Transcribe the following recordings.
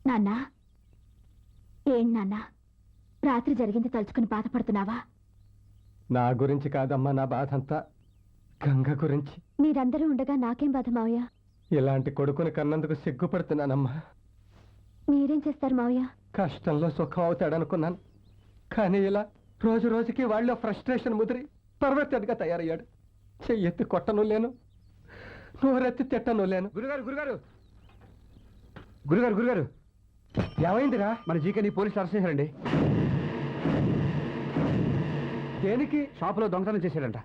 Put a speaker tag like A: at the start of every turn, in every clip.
A: నాన్నా, ఏం నాన్నా, రాత్రి జరిగింది తలుచుకుని బాధపడుతున్నావా?
B: నా గురించి కాదమ్మా, నా బాధ అంతా గంగ గురించి.
A: మీరందరూ ఉండగా నాకేం బాధ మావయ్య?
B: ఇలాంటి కొడుకుని కన్నందుకు సిగ్గుపడుతున్నానమ్మా.
A: మీరేం చేస్తారు మావయ్య?
B: కష్టంలో సుఖం అవుతాడనుకున్నాను, కానీ ఇలా రోజు రోజుకి వాళ్ళలో ఫ్రస్ట్రేషన్ ముదిరి పర్వతగా తయారయ్యాడు. చెయ్యెత్తి కొట్టను లేను, నోరెత్తి తిట్టను లేను.
C: గురుగారు గురుగారు గురుగారు గురుగారు
B: ఏమైందిరా?
C: మన జీకేని పోలీసులు అరెస్ట్ చేశారండి.
B: దేనికి?
C: షాపులో దొంగతనం చేశాడంట.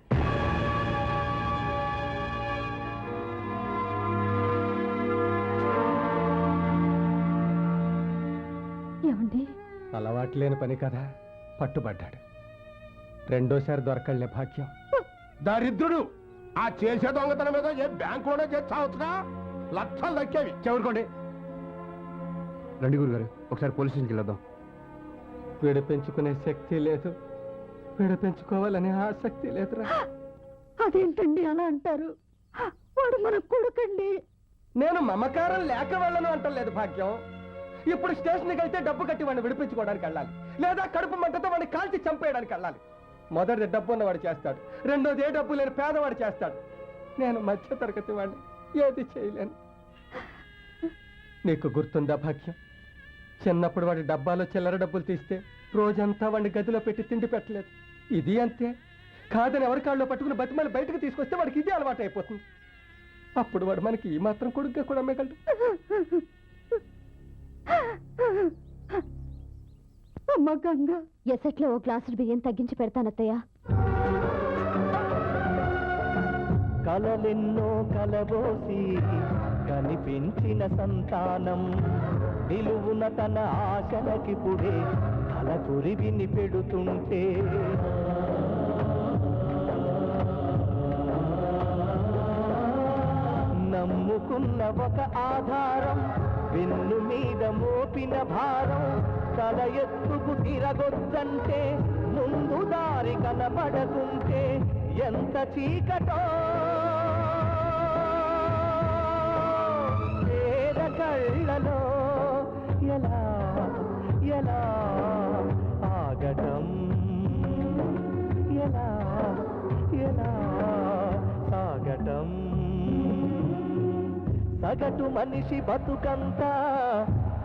A: ఏమండి?
B: అలవాటు లేని పని కదా, పట్టుబడ్డాడు. రెండోసారి దొరకలే భాగ్యం.
D: దరిద్రుడు! ఆ చేసే దొంగతనం మీద ఏ బ్యాంకులోనే చేర్చావచ్చుగా, లక్షలు దక్కేవి.
C: చెవురుకోండి. రండి గురుగారు, ఒకసారి పోలీస్ స్టేషన్కి వెళ్ళొద్దాం.
B: విడిపించుకునే శక్తి లేదు, విడిపించుకోవాలనే ఆసక్తి లేదురా.
A: అదేంటండి అలా అంటారు? వాడు మన కొడుకండి.
B: నేను మమకారం లేక వెళ్ళను అంటలేదు భాగ్యం. ఇప్పుడు స్టేషన్కి అయితే డబ్బు కట్టి వాడిని విడిపించుకోవడానికి వెళ్ళాలి, లేదా కడుపు మంటతో వాడిని కాల్చి చంపేయడానికి వెళ్ళాలి. మొదటిది డబ్బు ఉన్నవాడు చేస్తాడు, రెండోది ఏ డబ్బు లేని పేదవాడు చేస్తాడు. నేను మధ్య తరగతి వాడిని, ఏది చేయలేను. నీకు గుర్తుందా భాగ్యం, చిన్నప్పుడు వాడి డబ్బాలో చిల్లర డబ్బులు తీస్తే రోజంతా వాడిని గదిలో పెట్టి తిండి పెట్టలేదు. ఇది అంతే. కాదని ఎవరి కాళ్ళలో పట్టుకుని బతిమని బయటకు తీసుకొస్తే వాడికి ఇది అలవాటు అయిపోతుంది. అప్పుడు వాడు మనకి ఈ మాత్రం కొడుగ్గా కూడా మిగలడు.
A: అమ్మ గంగ, ఎసట్లో ఓ గ్లాసుడు బియ్యం తగ్గించి పెడతానత్తయ్య.
E: కలలెన్నో కలబోసి కనిపించిన సంతానం నిలువున తన ఆశలకిపుడే కలకురి విని పెడుతుంటే నమ్ముకున్న ఒక ఆధారం వెన్ను మీద మోపిన భారం తల ఎత్తుకు తిరగొద్దంటే ముందు దారి కనబడకుంటే ఎంత చీకటో పేద కళ్ళలో ఎలా ఎలా ఆగటం, ఎలా ఎలా సాగటం. సగటు మనిషి బతుకంతా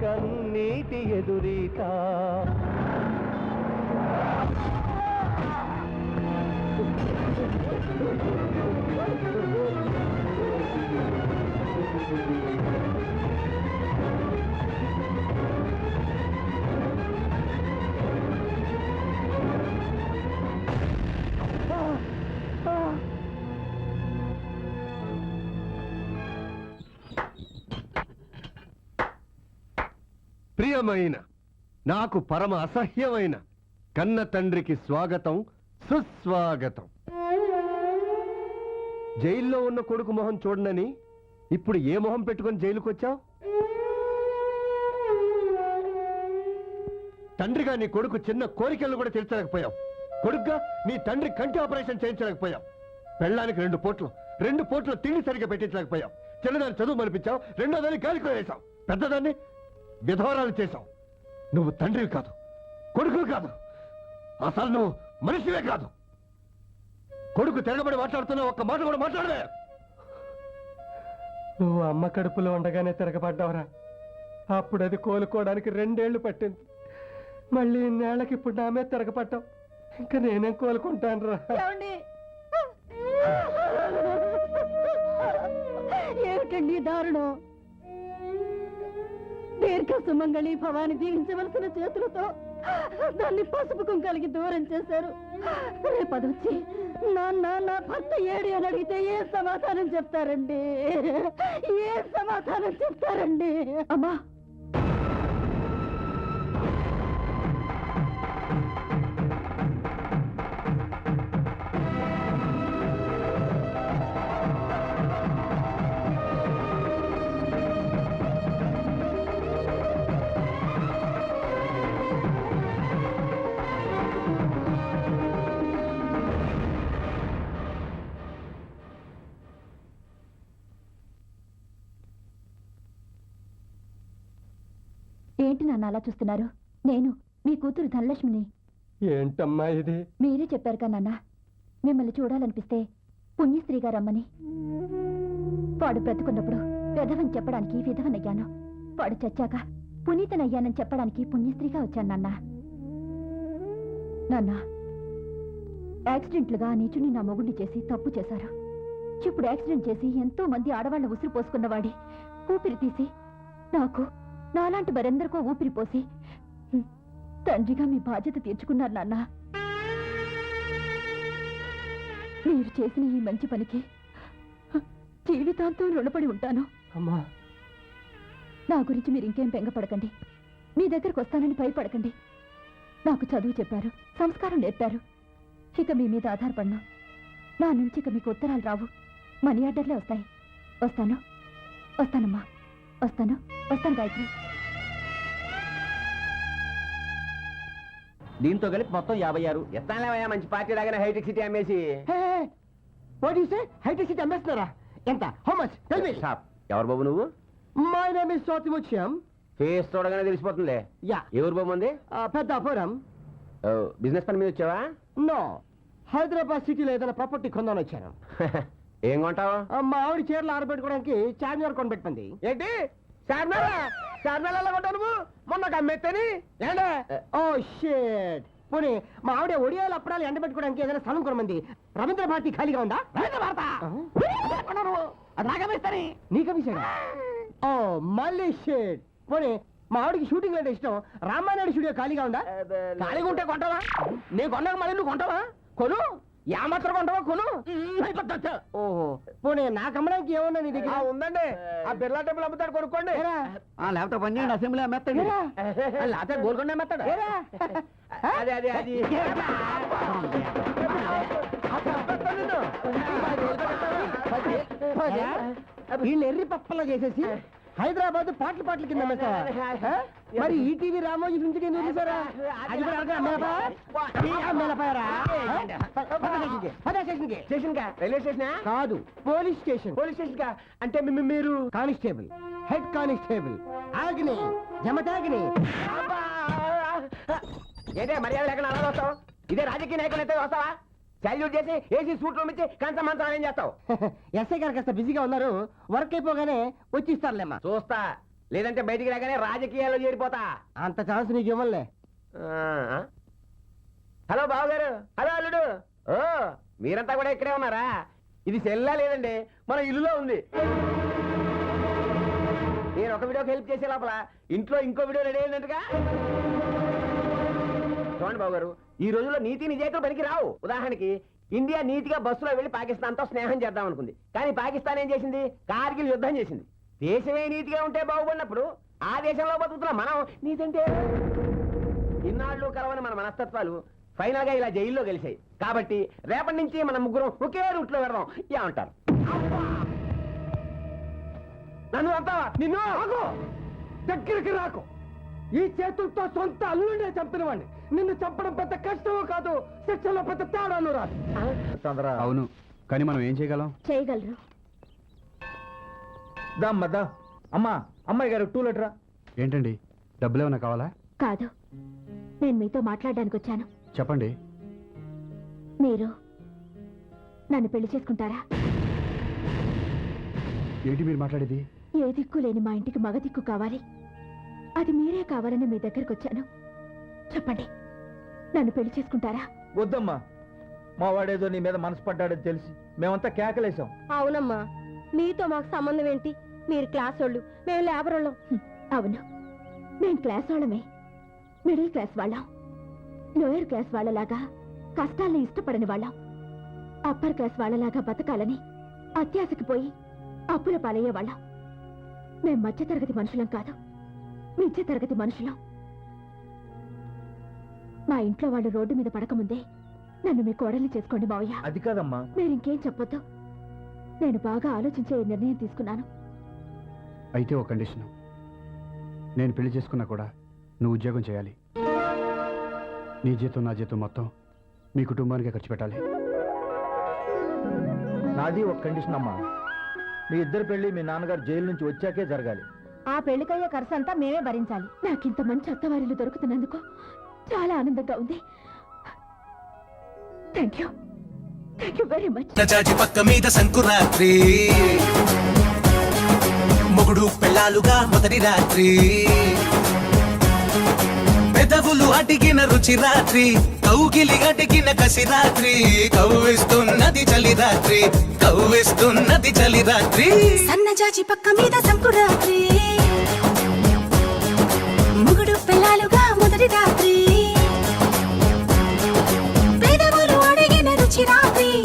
E: కన్నీటి ఎదురీత.
D: ప్రియమైన, నాకు పరమ అసహ్యమైన కన్న తండ్రికి స్వాగతం, సుస్వాగతం. జైల్లో ఉన్న కొడుకు మొహం చూడనని ఇప్పుడు ఏ మొహం పెట్టుకొని జైలుకు వచ్చావు? తండ్రిగా నీ కొడుకు చిన్న కోరికలను కూడా తీర్చలేకపోయావు. కొడుకుగా నీ తండ్రి కంటి ఆపరేషన్ చేయించలేకపోయావు. పెళ్ళానికి 2 పూట్లు తిండి సరిగ్గా పెట్టించలేకపోయావు. చిన్నదాన్ని చదువు మనిపించావు, రెండోదాన్ని గాలికి వేసావు, పెద్దదాన్ని విధవరాలు చేశావు. నువ్వు తండ్రివి కాదు, కొడుకు కాదు, అసలు నువ్వు మనిషివే కాదు. కొడుకు తిరగబడి మాట్లాడుతున్నావు, ఒక్క మాట కూడా మాట్లాడలే.
B: నువ్వు అమ్మ కడుపులో ఉండగానే తిరగబడ్డావురా. అప్పుడు అది కోలుకోవడానికి 2 ఏళ్లు పట్టింది. మళ్ళీ ఇన్నేళ్లకి ఇప్పుడు నామే తిరగబడ్డావు. ఇంకా నేనేం కోలుకుంటాను రా.
A: ఏమిటండి దారుణం? దీర్ఘ సుమంగళి భవాని దీవించవలసిన చేతులతో దాన్ని పసుపు కుంకాలకి దూరం చేశారు. రేపదొచ్చి నాన్న నా భర్త ఏడి అని అడిగితే ఏ సమాధానం చెప్తారండి? ఏ సమాధానం చెప్తారండి? అమ్మా, ఏంటి నాన్న అలా చూస్తున్నారు? నేను మీ కూతురు ధనలక్ష్మిని.
B: ఏంటమ్మా ఇది?
A: మీరే చెప్పారు కదా నాన్న, మిమ్మల్ని చూడాలనిపిస్తే పుణ్యస్త్రీగా రమ్మని. వాడు బ్రతుకున్నప్పుడు విధవని చెప్పడానికి విధవనయ్యాను. వాడు చచ్చాక పునీతనయ్యానని చెప్పడానికి పుణ్యస్త్రీగా వచ్చాను నాన్న. నాన్న, యాక్సిడెంట్లుగా నీచుని నా మొగుడిని చేసి తప్పు చేశారు. ఇప్పుడు యాక్సిడెంట్ చేసి ఎంతో మంది ఆడవాళ్ళ ఉసిరి పోసుకున్నవాడి ఊపిరి తీసి నాకు నాలాంటి మరెందరికో ఊపిరి పోసి తండ్రిగా మీ బాధ్యత తీర్చుకున్నారు నాన్న. మీరు చేసిన ఈ మంచి పనికి జీవితాంతం రుణపడి ఉంటాను.
B: అమ్మా,
A: నా గురించి మీరు ఇంకేం బెంగపడకండి. మీ దగ్గరకు వస్తానని భయపడకండి. నాకు చదువు చెప్పారు, సంస్కారం నేర్పారు. ఇక మీ మీద ఆధారపడను. నా నుంచి ఇక మీకు ఉత్తరాలు రావు, మనీ ఆర్డర్లే వస్తాయి. వస్తానమ్మా, వస్తాను గాయత్రి.
F: దీంతో కలిపి మొత్తం 56. ఎత్తాలేవయ్యా మంచి పార్టీ లాగానే హైటెక్ సిటీ అమ్మేసి.
D: హైటెక్ సిటీ అమ్మేస్తున్నారా? ఎంత? How much? Tell me.
F: Shop. ఎవరు బాబు నువ్వు?
D: My name is Swathimuthyam.
F: Face చూడగానే తెలిసిపోతుందిలే.
D: యా.
F: ఎవరు బాబు ఉంది?
D: పెద్దాపురం.
F: బిజినెస్ పని మీద వచ్చావా?
D: నో, హైదరాబాద్ సిటీలో ఏదైనా ప్రాపర్టీ కొందామని వచ్చాను.
F: ఏం కొంటావు?
D: మా ఆవిడ చీరలు ఆరబెట్టుకోవడానికి చార్మినార్ కొనిపెట్టుకుంది.
B: ఏంటి చార్మినార్ కొంటావు నువ్వు? మొన్న అమ్మేత్తని ఏంటే?
D: Oh shit. పోనీ మా ఆవిడ ఒడియాలు అప్పడాలు ఎండబెట్టుకోవడానికి ఏదైనా స్థలం కొనమంది. రవీంద్ర భారతి ఖాళీగా ఉందా? నీకమిస్తారా? ఓ మళ్ళీ షిట్. పోనీ మా ఆవిడకి షూటింగ్ అంటే ఇష్టం. రామానాయుడు స్టూడియో ఖాళీగా ఉందా?
B: ఖాళీగా ఉంటే కొంటావా? నేను కొన్నాక మళ్ళీ నువ్వు కొంటావా? కొను. మాత్రం కొంటావా? కొను.
D: ఓహో, పోనీ నాకు అమ్మడానికి ఏమన్నా నీ దగ్గర?
B: ఉందండి, ఆ బిర్లా టెంపుల్ అమ్ముతాడు, కొనుక్కోండి.
F: లేకపోతే పని చేయండి, అసెంబ్లీ అమ్మేస్తాడు.
B: లేకపోతే గోల్కొండ అమ్మేస్తాడు. అదే అదే అది
D: వీళ్ళు ఎర్రి పప్పలా చేసేసి హైదరాబాద్ పాటల కింద అమ్మేస్తావా? మరి ఈటీవీ రామోజీ నుంచి కింద చూసారా? అది కూడా
B: స్టేషన్ కా? రైల్వే స్టేషనా?
D: కాదు, పోలీస్ స్టేషన్.
B: పోలీస్ స్టేషన్ కా? అంటే మీరు
D: కానిస్టేబుల్, హెడ్ కానిస్టేబుల్ ఆగ్ని జమతాగ్ని.
F: ఏదే మర్యాద లేకుండా అలా వస్తావు? ఇదే రాజకీయ నాయకులు అయితే వస్తావా? సాల్యూట్ చేసి ఏసీ సూట్ రూమ్ ఇచ్చి కంచ మంచం ఏం చేస్తావు?
D: ఎస్ఐ గారు కాస్త బిజీగా ఉన్నారు, వర్క్ అయిపోగానే వచ్చి ఇస్తారులేమ్మా.
F: చూస్తా, లేదంటే బయటికి రాగానే రాజకీయాల్లో చేరిపోతా.
D: అంత ఛాన్స్ నీకు ఇవ్వలే.
F: హలో బావగారు. హలో అల్లుడు. ఓ మీరంతా కూడా ఇక్కడే ఉన్నారా? ఇది సెల్లా లేదండి, మన ఇల్లులో ఉంది. నేను ఒక వీడియోకి హెల్ప్ చేసే లోపల ఇంట్లో ఇంకో వీడియో రెడీ అయినట్టుగా. చూడండి బాబు గారు, ఈ రోజుల్లో నీతి నిజాయితీలు పనికి రావు. ఉదాహరణకి ఇండియా నీతిగా బస్సులో వెళ్లి పాకిస్తాన్తో స్నేహం చేద్దాం అనుకుంది, కానీ పాకిస్తాన్ ఏం చేసింది? కార్గిల్ యుద్ధం చేసింది. దేశమే నీతిగా ఉంటే బాగుపడినప్పుడు ఆ దేశంలో బతుకుతున్న మనం నీతంటే ఇన్నాళ్ళు కలవని మన మనస్తత్వాలు ఫైనల్ గా ఇలా జైల్లో గెలిచాయి. కాబట్టి రేపటి నుంచి మన ముగ్గురం ఒకే రూట్ లో వెళ్దాం. ఏమంటారు?
B: నన్ను అంటావా? నిన్ను దగ్గరికి రాకు. ఈ చేతులతో సొంత అల్లుడే చంపినవాడిని. నిన్ను చంపడం పెద్ద కష్టమో కాదు, శిక్షలో పెద్ద తేడాను రాదు.
C: అవును, కానీ మనం ఏం చేయగలం?
A: చేయగలరు.
B: దమ్మదా అమ్మా, అమ్మాయి గారు 2 లీటరా?
C: ఏంటండి, డబ్బులు ఏమైనా కావాలా?
A: కాదు, నేను మీతో మాట్లాడడానికి వచ్చాను.
C: చెప్పండి.
A: మీరు నన్ను పెళ్లి చేసుకుంటారా?
C: ఏంటి మీరు మాట్లాడేది?
A: ఏ దిక్కు లేని మా ఇంటికి మగ దిక్కు కావాలి, అది మీరే కావాలని మీ దగ్గరకు వచ్చాను. చెప్పండి, నన్ను పెళ్లి చేసుకుంటారా?
B: వద్దమ్మా, మా వాడేదో నీ మీద మనసు పడ్డాడని తెలిసి మేమంతా కేకలేసాం.
A: అవునమ్మా, మీతో మాకు సంబంధం ఏంటి? మీరు క్లాస్ వాళ్ళు, మేము లేబర్ వాళ్ళం. అవును, మేము క్లాస్ వాళ్ళమే. మిడిల్ క్లాస్ వాళ్ళం. లోయర్ క్లాస్ వాళ్ళలాగా కష్టాల్ని ఇష్టపడని వాళ్ళం. అప్పర్ క్లాస్ వాళ్ళలాగా బతకాలని అత్యాశకి పోయి అప్పుల పాలయ్యే వాళ్ళం. మేం మధ్యతరగతి మనుషులం కాదు, మించే తరగతి మనుషులం. మా ఇంట్లో వాళ్ళు రోడ్డు మీద పడకముందే నన్ను మీ కోడల్ని చేసుకోండి మావయ్య.
B: అది కాదమ్మా.
A: మీరింకేం చెప్పొద్దు. నేను బాగా ఆలోచించే ఈ నిర్ణయం తీసుకున్నాను.
C: అయితే ఒక కండిషన్, నేను పెళ్లి చేసుకున్నా కూడా నువ్వు ఉద్యోగం చేయాలి. నీ జీతం నా జీతం మొత్తం మీ కుటుంబానికి ఖర్చు పెట్టాలి.
B: నాది ఒక కండిషన్ అమ్మా, మీ ఇద్దరు పెళ్లి మీ నాన్నగారు జైలు నుంచి వచ్చాకే జరగాలి.
A: ఆ పెళ్లికయ్యే ఖర్చు అంతా మేమే భరించాలి. నాకింత మంచి అత్తవారిలు దొరుకుతున్నందుకు చాలా ఆనందంగా ఉంది. Thank you very much.
G: చాచి పక్క మీద సంకురాత్రి, మొగుడు పెళ్ళాలుగా మొదటి రాత్రి, పెదవులు అడిగిన రుచి రాత్రి, కౌగిలి అడిగిన కసి రాత్రి, కవ్విస్తున్నది చలి రాత్రి, కవ్విస్తున్నది చలి రాత్రి.
H: సన్నజాజి పక్క మీద సంకురాత్రి,